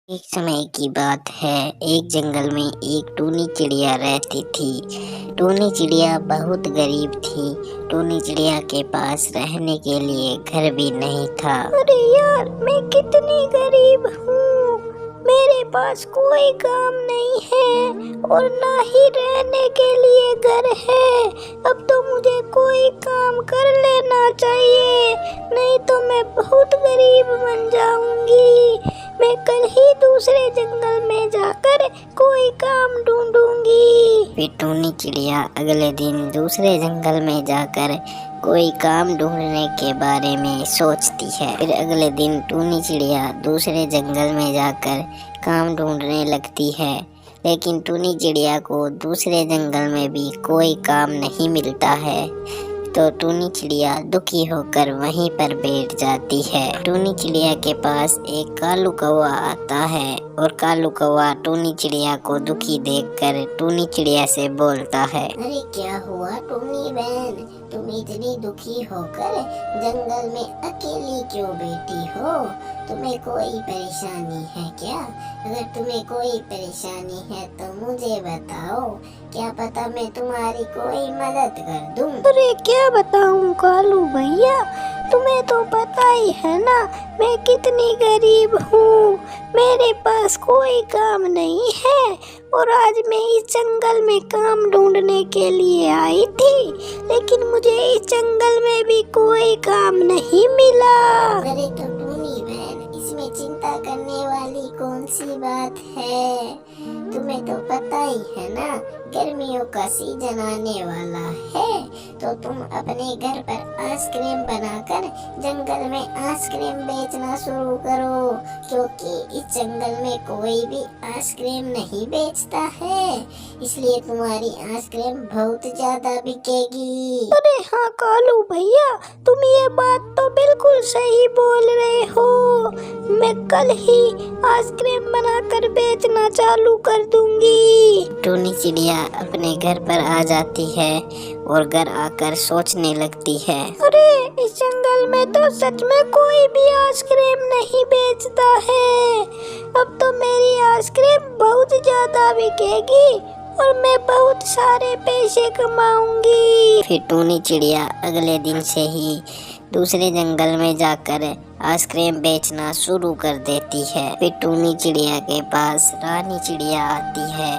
एक समय की बात है। एक जंगल में एक टूनी चिड़िया रहती थी। टूनी चिड़िया बहुत गरीब थी। टूनी चिड़िया के पास रहने के लिए घर भी नहीं था। अरे यार, मैं कितनी गरीब हूँ। मेरे पास कोई काम नहीं है और ना ही रहने के लिए घर है। अब तो मुझे कोई काम कर लेना चाहिए, नहीं तो मैं बहुत गरीब बन जाऊंगी। मैं कल ही दूसरे जंगल में जाकर कोई काम ढूंढूंगी। फिर टूनी चिड़िया अगले दिन दूसरे जंगल में जाकर कोई काम ढूंढने के बारे में सोचती है। फिर अगले दिन टूनी चिड़िया दूसरे जंगल में जाकर काम ढूंढने लगती है, लेकिन टूनी चिड़िया को दूसरे जंगल में भी कोई काम नहीं मिलता है। तो टूनी चिड़िया दुखी होकर वहीं पर बैठ जाती है। टूनी चिड़िया के पास एक कालू कौवा आता है और कालू कौवा टूनी चिड़िया को दुखी देखकर टूनी चिड़िया से बोलता है, अरे क्या हुआ टूनी बहन, तुम इतनी दुखी होकर जंगल में अकेली क्यों बैठी हो? तुम्हें कोई परेशानी है क्या? अगर तुम्हें कोई परेशानी है तो मुझे बताओ, क्या पता मैं तुम्हारी कोई मदद कर दूं। अरे क्या बताऊं कालू भैया, तुम्हें तो पता ही है ना मैं कितनी गरीब हूँ। मेरे पास कोई काम नहीं है और आज मैं इस जंगल में काम ढूंढने के लिए आई थी, लेकिन मुझे इस जंगल में भी कोई काम नहीं मिला। अरे तो टूनी बहन, इसमें चिंता करने वाली कौन सी बात है? तुम्हें तो पता ही है ना, गर्मियों का सीजन आने वाला है, तो तुम अपने घर पर आइसक्रीम बनाकर जंगल में आइसक्रीम बेचना शुरू करो, क्योंकि इस जंगल में कोई भी आइसक्रीम नहीं बेचता है, इसलिए तुम्हारी आइसक्रीम बहुत ज्यादा बिकेगी। अरे हाँ कालू भैया, तुम ये बात तो बिल्कुल सही बोल रहे हो। मैं कल ही आइसक्रीम बनाकर बेचना चालू कर दूंगी। टूनी चिड़िया अपने घर पर आ जाती है और घर आकर सोचने लगती है, अरे इस जंगल में तो सच में कोई भी आइसक्रीम नहीं बेचता है। अब तो मेरी आइसक्रीम बहुत ज्यादा बिकेगी और मैं बहुत सारे पैसे कमाऊंगी। फिर टूनी चिड़िया अगले दिन से ही दूसरे जंगल में जाकर आइसक्रीम बेचना शुरू कर देती है। फिर टूनी चिड़िया के पास रानी चिड़िया आती है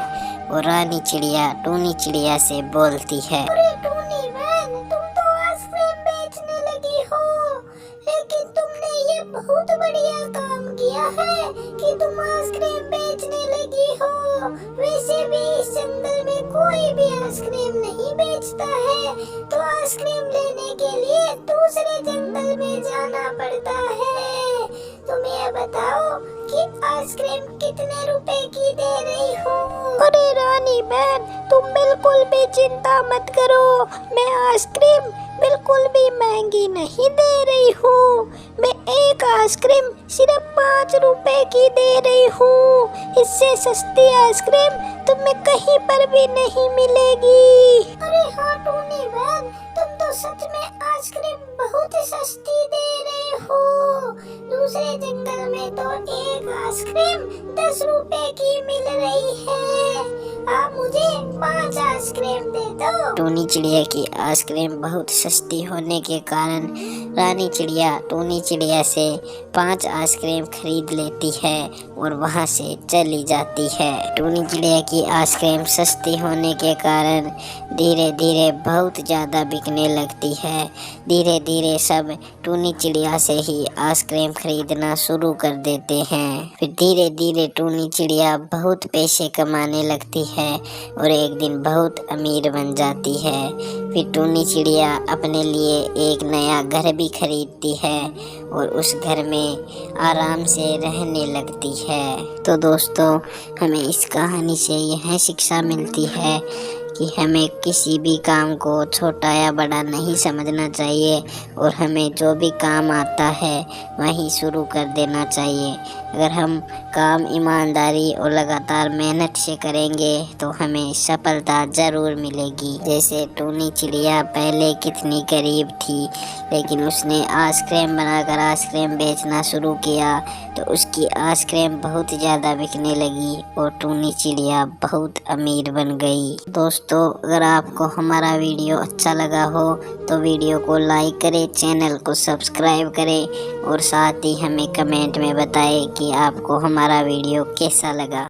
और रानी चिड़िया टूनी चिड़िया से बोलती है, अरे टूनी बहन, तुम तो आइसक्रीम बेचने लगी हो, लेकिन तुमने ये बहुत बढ़िया काम किया है कि तुम आइसक्रीम बेचने लगी हो। वैसे भी इस जंगल में कोई भी आइसक्रीम नहीं बेचता है, तो आइसक्रीम लेने के लिए दूसरे जंगल में जाना पड़ता है। तुम ये बताओ कि आइसक्रीम कितने रुपए की दे रही हो? अरे रानी बहन, तुम बिल्कुल भी चिंता मत करो, मैं आइसक्रीम बिल्कुल भी महंगी नहीं दे रही हूँ। मैं एक आइसक्रीम सिर्फ 5 रुपए की दे रही हूँ। इससे सस्ती आइसक्रीम तुम्हें कहीं पर भी नहीं मिलेगी। अरे हाँ टूनी बहन, तुम तो सच में आइसक्रीम बहुत सस्ती दे रहे हो। दूसरे जंगल में तो एक आइसक्रीम 10 रुपए की मिल रही है। आप मुझे 5 आइसक्रीम दे दो। टूनी चिड़िया की आइसक्रीम बहुत सस्ती होने के कारण रानी चिड़िया टूनी चिड़िया से 5 आइसक्रीम खरीद लेती है और वहाँ से चली जाती है। टूनी चिड़िया की आइसक्रीम सस्ती होने के कारण धीरे धीरे बहुत ज़्यादा बिकने लगती है। धीरे धीरे सब टूनी चिड़िया से ही आइसक्रीम खरीदना शुरू कर देते हैं। फिर धीरे धीरे टूनी चिड़िया बहुत पैसे कमाने लगती है और एक दिन बहुत अमीर बन जाती है। फिर टूनी चिड़िया अपने लिए एक नया घर भी खरीदती है और उस घर में आराम से रहने लगती है। तो दोस्तों, हमें इस कहानी से यह शिक्षा मिलती है कि हमें किसी भी काम को छोटा या बड़ा नहीं समझना चाहिए और हमें जो भी काम आता है वही शुरू कर देना चाहिए। अगर हम काम ईमानदारी और लगातार मेहनत से करेंगे तो हमें सफलता ज़रूर मिलेगी। जैसे टूनी चिड़िया पहले कितनी गरीब थी, लेकिन उसने आइसक्रीम बनाकर आइसक्रीम बेचना शुरू किया तो उसकी आइसक्रीम बहुत ज़्यादा बिकने लगी और टूनी चिड़िया बहुत अमीर बन गई। दोस्तों, अगर आपको हमारा वीडियो अच्छा लगा हो तो वीडियो को लाइक करें, चैनल को सब्सक्राइब करें और साथ ही हमें कमेंट में बताएं कि आपको हमारा वीडियो कैसा लगा।